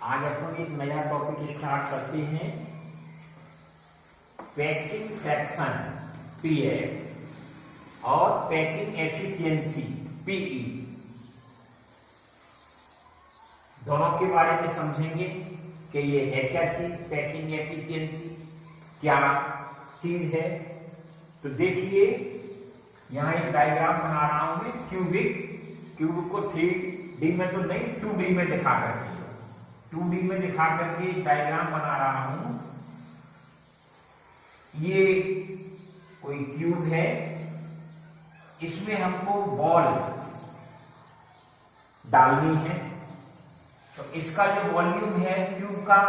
आज अपन एक नया टॉपिक स्टार्ट करते हैं, पैकिंग फ्रैक्शन पीएफ और पैकिंग एफिशिएंसी पीई। दोनों के बारे में समझेंगे कि ये है क्या चीज, पैकिंग एफिशिएंसी क्या चीज है। तो देखिए यहाँ एक डायग्राम बना रहा हूं मैं, क्यूबिक को 3D में तो नहीं 2D में दिखा करके 2D में दिखा करके डायग्राम बना रहा हूं। ये कोई क्यूब है, इसमें हमको बॉल डालनी है। तो इसका जो वॉल्यूम है क्यूब का,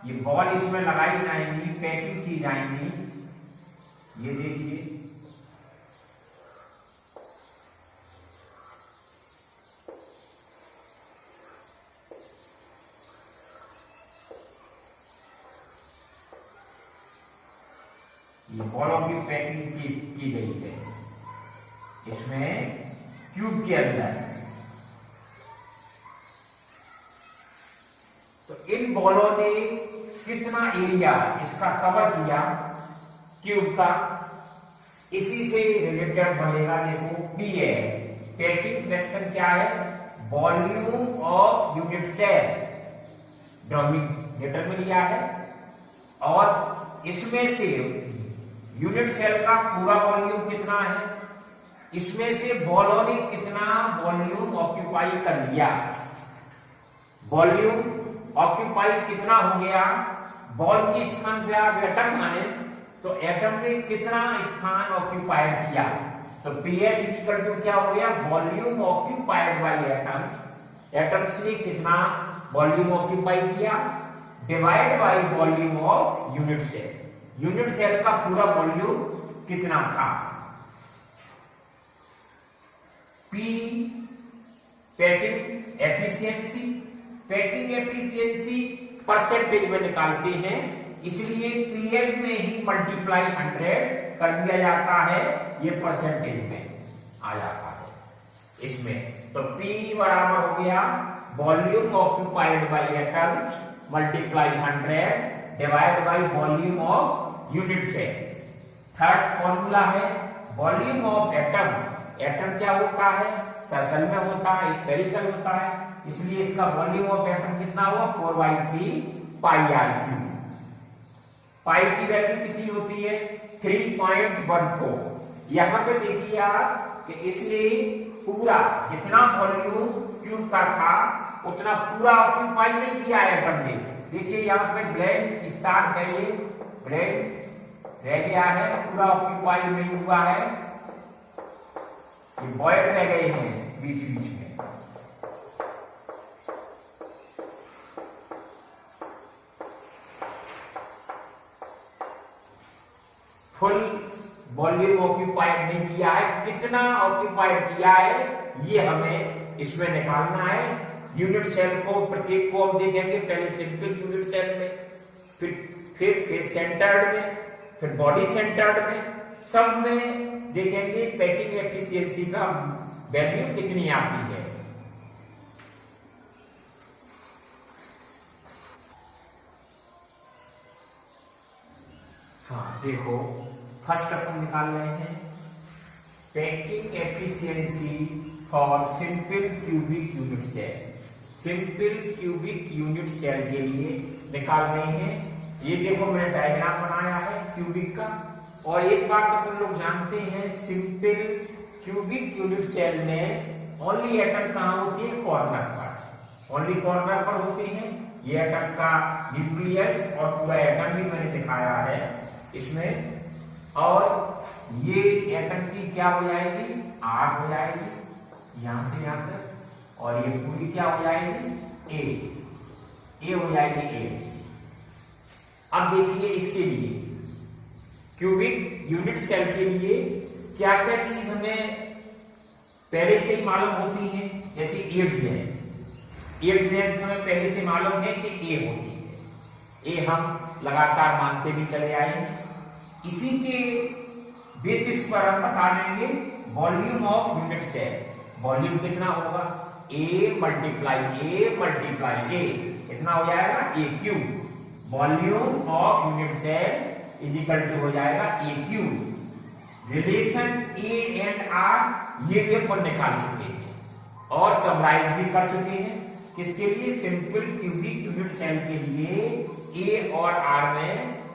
ये बॉल इसमें लगाई जाएंगी, पैकिंग की जाएंगी। ये देखिए ये बॉलों की पैकिंग की गई है इसमें क्यूब के अंदर। तो इन बॉलों ने कितना एरिया इसका कवर किया क्यूब का, इसी से रिलेटेड बनेगा। देखो पी है, पैकिंग फ्रैक्शन क्या है, volume of unit cell, denominator में लिया है, और इसमें से यूनिट सेल का पूरा वॉल्यूम कितना है, इसमें से बॉलों ने कितना वॉल्यूम ऑक्यूपाई कर लिया। वॉल्यूम ऑक्यूपाई कितना हो गया, बॉल के स्थान पे आप एटम माने तो एटम ने कितना स्थान ऑक्यूपाइड किया। तो पीएफ इक्वल टू क्या हो गया, volume occupied by atom, atoms ने कितना वॉल्यूम ऑक्यूपाई किया divide by volume of unit cell. Unit cell का पूरा वॉल्यूम कितना था। P packing efficiency, packing efficiency percentage में निकालते हैं, इसलिए पीएफ में ही मल्टीप्लाई 100 कर दिया जाता है, ये परसेंटेज में आ जाता है इसमें। तो P बराबर हो गया volume occupied by atom multiply 100 divide by volume of unit cell. Third formula है वॉल्यूम ऑफ एटम। एटम क्या होता है, सर्कल में होता है, स्फेरिकल होता है, इसलिए इसका वॉल्यूम ऑफ एटम कितना हुआ 4/3 पाई आर क्यूब। पाई की वैल्यू कितनी होती है 3.14। यहां पे देखिए आप कि इसने पूरा जितना वॉल्यूम क्यूब का था उतना पूरा ऑक्यूपाई नहीं किया है एटम ने। देखिए यहाँ पे ब्लैंक स्टार है, ये ब्लैंक रह गया है, पूरा ऑक्यूपाई नहीं हुआ है, ये वॉइड रह गए हैं बीच बीच में। फुल वॉल्यूम ऑक्यूपाइड नहीं किया है, कितना ऑक्यूपाइड किया है ये हमें इसमें निकालना है। यूनिट सेल को प्रत्येक को हम देखेंगे, पहले सिंपल यूनिट सेल में, फिर सेंटर्ड में, फिर बॉडी सेंटर्ड में, सब में देखेंगे पैकिंग एफिशिएंसी का वैल्यू कितनी आती है। हाँ देखो, फर्स्ट अपन निकाल रहे हैं packing efficiency for simple cubic unit cell. Simple cubic unit cell के लिए निकाल रहे हैं। ये देखो मैंने डायग्राम बनाया है क्यूबिक का, और एक बात अपन लोग जानते हैं, सिंपल क्यूबिक यूनिट सेल में ओनली एटम कहाँ होती है, कॉर्नर पर, ओनली कॉर्नर पर होते हैं। ये एटम का न्यूक्लियस और पूरा एटम भी मैंने दिखाया है इसमें। और ये एटम की क्या हो जाएगी, आर हो जाएगी यहां से यहां तक, और ये पूरी क्या हो जाएगी ए हो जाएगी ए। अब देखिए इसके लिए क्यूबिक यूनिट सेल के लिए क्या क्या चीज हमें पहले से ही मालूम होती है, जैसे एड्स लेंथ हमें पहले से मालूम है कि ए होती है, ए हम लगातार मानते भी चले आए। इसी के बेसिस पर हम बता देंगे volume of unit cell. Volume कितना होगा, ए मल्टीप्लाई ए, कितना हो जाएगा a cube. Volume of unit cell is equal to हो जाएगा a cube. Relation A and r ये भी अपन निकाल चुके हैं और समराइज भी कर चुके हैं। किसके लिए? सिंपल क्यूबिक यूनिट सेल के लिए ए और आर में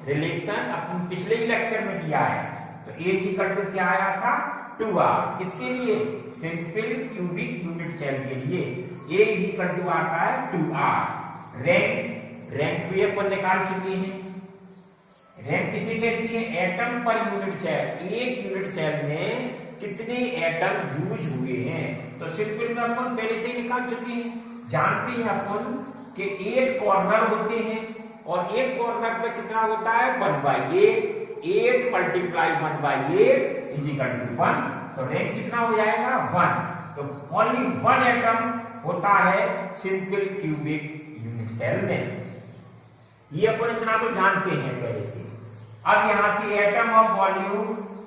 रिलेशन अपन पिछले ही लेक्चर में किया है। तो ए इज इक्वल टू क्या आया था? 2r। किसके लिए? सिंपल क्यूबिक यूनिट सेल के लिए ए इज इक्वल टू आता है 2r। रैंक भी अपन निकाल चुके हैं। रैंक किसे कहती है? Atom per unit cell. एक यूनिट सेल में कितने एटम यूज हुए हैं तो सिंपल में अपन पहले से ही निकाल चुके हैं। जानते हैं अपन कि 8 कॉर्नर होते हैं और एक कॉर्नर पे कितना होता है? 1/8। 8 मल्टीप्लाई 1/8 इज इक्वल टू 1। तो रैंक कितना हो जाएगा? 1। तो ओनली 1 एटम होता है सिंपल क्यूबिक यूनिट सेल में। ये अपन इतना तो जानते हैं पहले से। अब यहां से एटम ऑफ वॉल्यूम,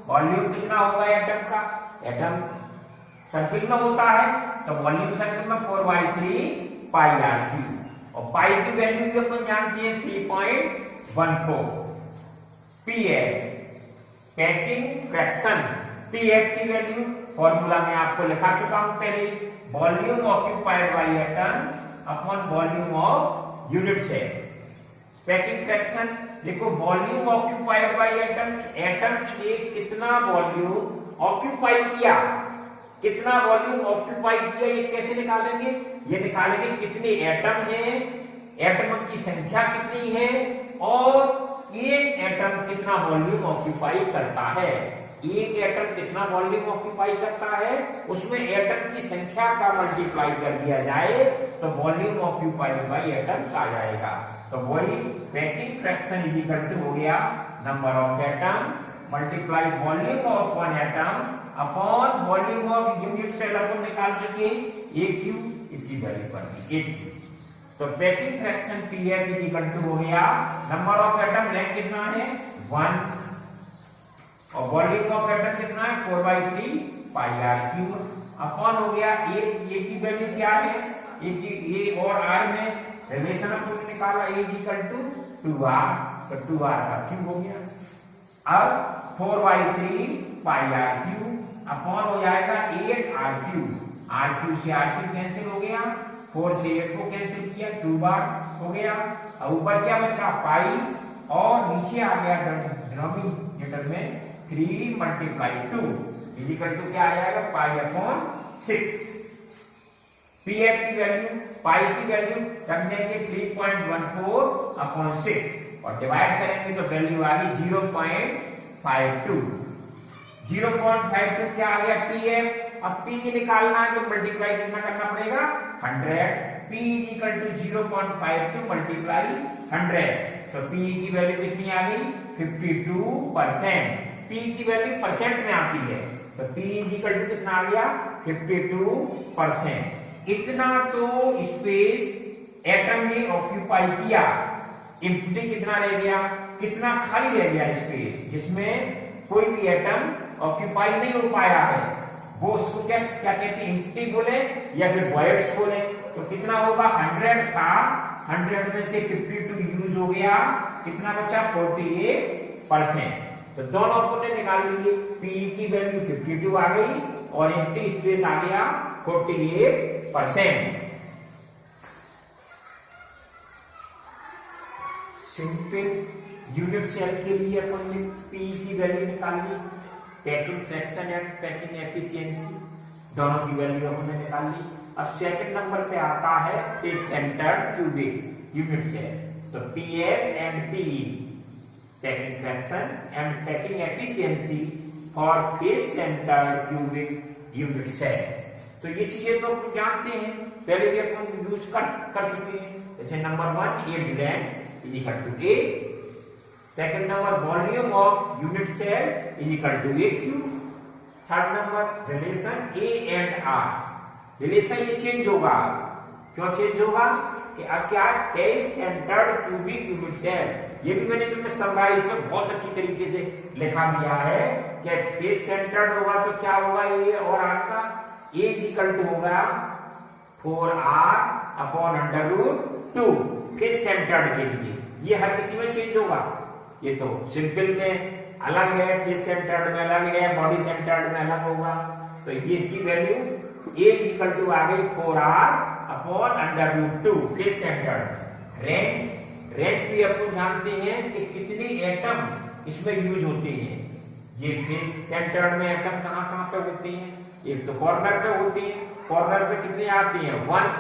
वॉल्यूम कितना होगा एटम का? एटम सर्किल में होता है तो वॉल्यूम सर्किल में 4/3 पाई आर क्यूब और पाई की वैल्यू भी अपन जानते हैं 3.14। पीएफ पैकिंग फ्रैक्शन, पीएफ की वैल्यू फॉर्मूला में आपको लिखा चुका हूं पहले। Volume occupied by atom upon volume of unit cell. Packing fraction देखो, volume occupied by atoms, atoms ने कितना वॉल्यूम ऑक्यूपाई किया, कितना वॉल्यूम ऑक्यूपाई किया, ये कैसे निकालेंगे? ये निकालेंगे कितने एटम हैं, एटम की संख्या कितनी है और एक एटम कितना वॉल्यूम ऑक्यूपाई करता है। एक एटम कितना वॉल्यूम ऑक्यूपाई करता है उसमें एटम की संख्या का मल्टीप्लाई कर दिया जाए तो वॉल्यूम ऑक्यूपाइड बाय एटम आ जाएगा। तो वही packing fraction is equal to हो गया number of atom multiply volume of one atom upon volume of unit cell. अपन निकाल चुके ए क्यूब, इसकी वैल्यू पर ए क्यूब। तो packing fraction PF is equal to हो गया नंबर ऑफ एटम, रैंक कितना है? 1 और वॉल्यूम ऑफ एटम कितना है? 4/3 पाई आर क्यूब अपॉन हो गया ए की वैल्यू क्या है? ए और आर में रिलेशन अपन निकाला ए इज इक्वल टू 2r, तो 2r का क्यूब हो गया। अब 4/3 पाई आर क्यूब अपॉन हो जाएगा 8r क्यूब। आर क्यूब से आर क्यूब कैंसिल हो गया, 4 से 8 को कैंसिल किया, 2 बार हो गया। अब ऊपर क्या बचा? पाई और नीचे आ गया डिनोमिनेटर में 3 × 2 इज इक्वल टू क्या आ जाएगा? Pi upon 6। पीएफ की वैल्यू, पाई की वैल्यू रख देंगे 3.14 अपॉन 6 और डिवाइड करेंगे तो वैल्यू आ गई 0.52। 0.52 क्या आ गया? पीएफ। अब पी निकालना है तो मल्टीप्लाई कितना करना पड़ेगा? 100। P is equal to 0.52 multiply 100 तो पी की वैल्यू कितनी आ गई? 52%। पी की वैल्यू परसेंट में आती है तो पी इज इक्वल टू कितना आ गया? 52%। इतना तो स्पेस एटम ने ऑक्यूपाई किया। एम्प्टी कितना रह गया? कितना खाली रह गया स्पेस जिसमें कोई भी एटम ऑक्यूपाई नहीं हो पाया है, वो उसको क्या क्या कहते हैं? एम्प्टी बोले या फिर वॉइड्स बोले। तो कितना होगा? 100 था, 100 में से 52 यूज हो गया, कितना बचा? 48%। तो दोनों अपने निकाल लीजिए। पी की वैल्यू 52 आ गई और एम्प्टी स्पेस आ गया 48%। सिंपल यूनिट सेल के लिए अपन ने पी की वैल्यू निकाल ली, packing fraction and packing efficiency दोनों की वैल्यू हमने निकाल ली। अब सेकंड नंबर पे आता है face centred cubic unit cell. तो PF and PE packing fraction and packing efficiency for face centred cubic unit cell. तो ये चीजें तो आप जानते हैं, पहले भी अपन यूज कर चुके हैं। जैसे number 1 edge length is equal to A, second number volume of unit cell is equal to A cube, third number relation A and R. Relation ये चेंज होगा, क्यों चेंज होगा कि अब क्या face centred cubic unit cell, ये भी मैंने तुम्हें समराइज में बहुत अच्छी तरीके से लिखा दिया है कि फेस सेंटर्ड होगा तो क्या होगा? ए और आर का ए इज इक्वल टू होगा 4r अपॉन √2। फेस सेंटर्ड के लिए। ये हर किसी में चेंज होगा। ये तो सिंपल में अलग है, फेस सेंटर्ड में अलग है, बॉडी सेंटर्ड में अलग होगा। तो ये इसकी value A is equal to आ गई 4r upon √2 face centred. Range भी अपन जानते हैं कि कितनी एटम इसमें यूज होते हैं। ये फेस सेंटर्ड में एटम कहाँ कहाँ पे होते हैं? एक तो कॉर्नर पे होती है, कॉर्नर पे कितने आती हैं 1,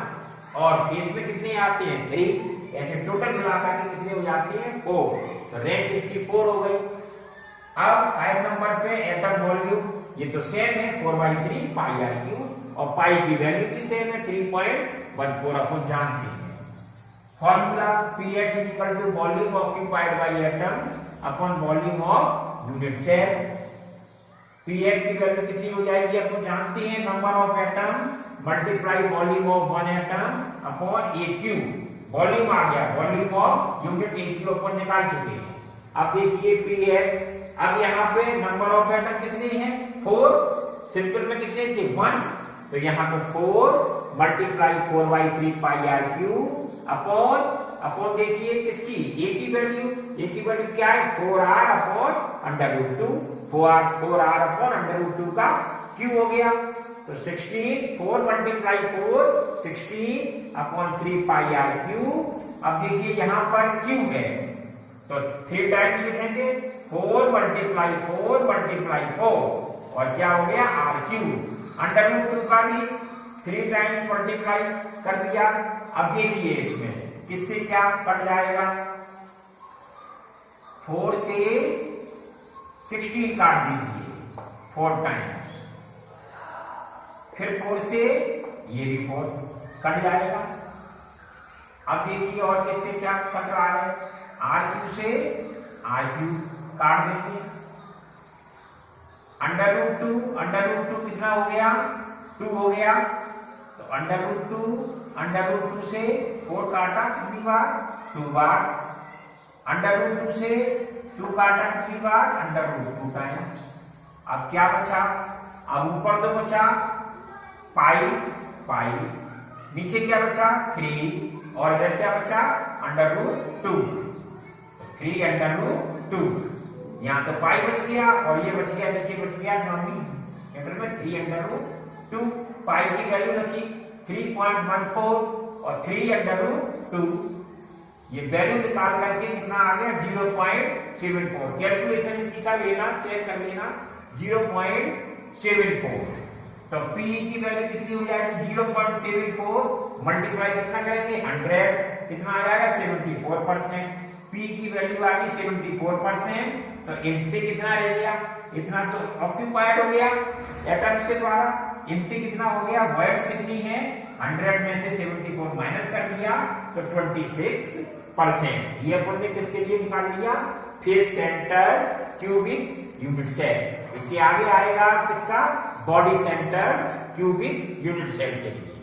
और फेस में कितने आते हैं 3। ऐसे टोटल मिलाकर के कितने हो जाती हैं 4। तो रेंज इसकी 4 हो गई। अब फाइव नंबर पे एटम वॉल्यूम, ये तो सेम है 4/3 पाई आर क्यूब, और पाई की वैल्यू भी सेम है 3.14 अपन जानते हैं। Formula Pf equal to volume occupied by atoms upon volume of unit cell. Pf की वैल्यू कितनी हो जाएगी अपन जानते हैं, number of atom multiply volume of one atom upon AQ। Volume आ गया, वॉल्यूम ऑफ यूनिट AQ अपन निकाल चुके हैं। अब देखिए Pf, अब यहाँ पे नंबर ऑफ एटम कितने हैं 4, सिंपल में कितने थे 1, तो यहाँ पे 4 multiply 4/3 pi R cube upon देखिए किसकी A की वैल्यू क्या है 4r अपॉन √2, 4r अपॉन √2 का क्यूब हो गया। तो 16 4 multiply 4 16 upon 3 pi R cube. अब देखिए यहाँ पर क्यूब है तो 3 टाइम्स लिखेंगे, 4 मल्टीप्लाई 4 और क्या हो गया r क्यूब। √2 का भी 3 टाइम्स मल्टीप्लाई कर दिया। अब देखिए इसमें किससे क्या कट जाएगा, 4 से 16 काट दीजिए 4 टाइम्स, फिर 4 से ये भी 4 कट जाएगा। अब देखिए और किससे क्या कट रहा है, r³ से r³ काट देंगे। √2 कितना हो गया 2 हो गया, तो √2 से 4 काटा कितनी बार 2 बार, √2 से 2 काटा कितनी बार √2 टाइम्स। अब क्या बचा, अब ऊपर तो बचा पाई, नीचे क्या बचा 3, और इधर क्या बचा √2, 3√2। यहाँ तो पाई बच गया और ये बच गया, नीचे बच गया डिनोमिनेटर में 3√2। पाई की वैल्यू रखी 3.14 और 3√2, ये वैल्यू निकाल करके कितना आ गया 0.74। कैलकुलेशन इसकी कर लेना, चेक कर लेना 0.74। तो P की वैल्यू कितनी हो जाएगी 0.74 मल्टीप्लाई कितना करेंगे 100, कितना आ जाएगा 74%। P की वैल्यू आ गई 74%, तो एम्प्टी कितना रह गया, इतना तो ऑक्यूपाइड हो गया एटम्स के द्वारा। एम्प्टी कितना हो गया, वॉइड्स कितनी है 100 में से 74 माइनस कर दिया तो 26%। ये अपन ने किसके लिए निकाल लिया, face centre cubic unit cell. इसके आगे आएगा किसका, body centre cubic unit cell के लिए।